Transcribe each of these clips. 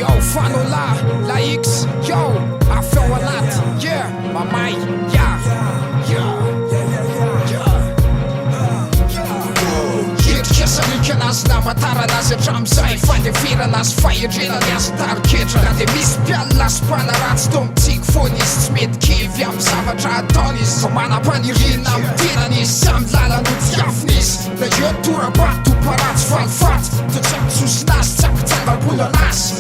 Yo, FANAOLAHY, yo, FANAOLAHY, yeah, mamay, yeah. Kesanikanazy namataranazy hatramizay fandeferanazy fahendrenany azy tariketra na de misy mpialina sy mpanaratsy to mitsiko foana izy tsy mety kivy amin'ny zavatra ataony izy fa manam-paniriana amin'ny tenany izy sy amin'ny lalany fiafina izy na eo torabato paratsy falifaty to tsy ampitsosinazy tsy ampitsangambola anazy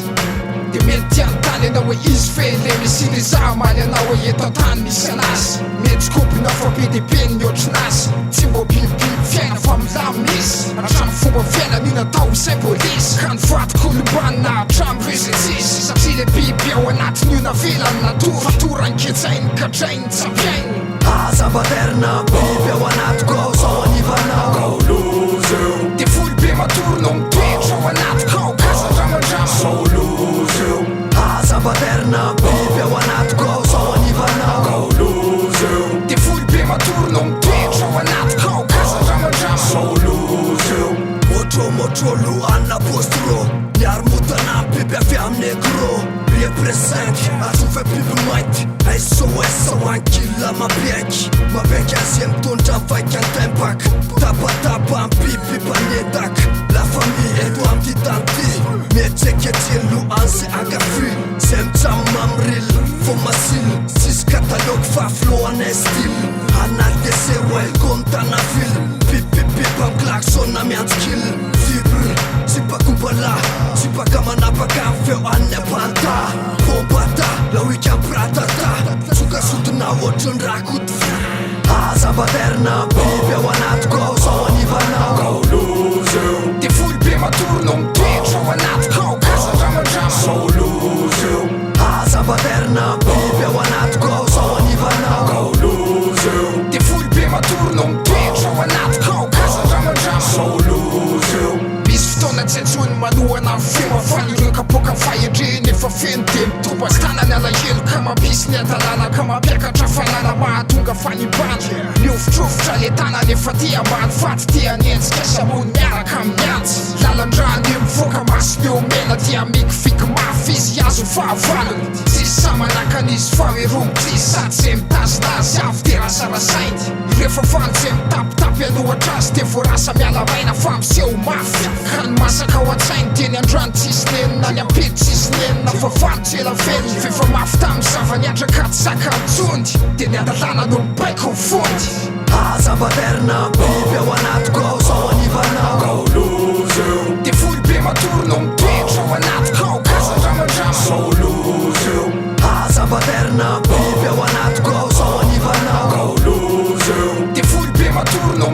de mety tiantany anao hoe izy fele misy ileza maly anao hoe eto antany misy anazy mety kopina fa be dehibe ny ohatrinazy tsy mbo bibibiby fiaina fa milamina izy hatramy fomba fiainany io natao izay polisy ka nivadik-olombanina hatramy rezinsisy satria le biby ao anatin'io navelany natory fatoran-ketsainy katrainy tsapiainy aza-baterina biby ao anatiko ao zao anivanao ao lozy eo de folo be matory no mitoetra ao anatiko ao kazadramandrama sao lozy eo aza-baterina biby ao anatiko ao zao anivanao ao lozy eo de folo be matory no mitoetra ao anatiko ao kazadramandrama sao lozy eo motromotro anna postro niaromotana biby avy amin'ny egro representy azofa biby mainty SOS ao ankila mapiaiky azy mitondra vaika antempaka tapatapa am biby mpanetaka la famille eto amty tanty mietseketselo anzy ankafily zay mitsamo amrily fo masily sisy katalogy fafilohanay style anaty deseroel komtana vily bibibiby am klaksona miantsikily vibre sipakombala sipakamanapaka feo any apanta pombata la wikampiratata sokasotona ohatrondrakoty aza-baterina biby ao anatiko ao zao anivanao ao lozy eo de folo be matory no mitoetra ao anatiko ao kazadramandrama sao lozy eo aza-baterina biby ao anatiko ao zao anivanao ao lozy eo de folo be matory no mitoetra ao anatiko ao kazadramandrama sao lozy eo misy fotoana tsy antsony manohana femafaly ireo kapoka fahendreny efa feno de mitobazy tanany alahelo ka mampisy ny adalana ka mampiakatra fanana mahatonga fanibany miofitrofotra le tanany efa ty ambany faty tia nientsika samony miaraka amin'ny antsy lalandrany eo mivoaka masony eo mena dia mikifiky mafy izy azo fahavalony tsisy samanakan'izy fa hoerombotsy sady zay mitazinazy avy de rasarasainy rehefa valy zay mitapitapy anohatra azy de voarasa mialamaina fa miseho mafy ka ny masaka ao an-tsainy de ny andrano tsisy nenina ny ampety tsisy nenina fa valy tsela velony fefa mafy tamy zavaniatraka ty saka mitsondy de ny adalana no mibaiko ny fondy aza-baterina biby ao anatiko ao zao anivanao ao lozy eo de folo be matory no mitoetra ao anatiko ao kazadramandrama sao lozy eo aza-baterina biby ao anatiko ao zao anivanao ao lozy eo de folo be matory no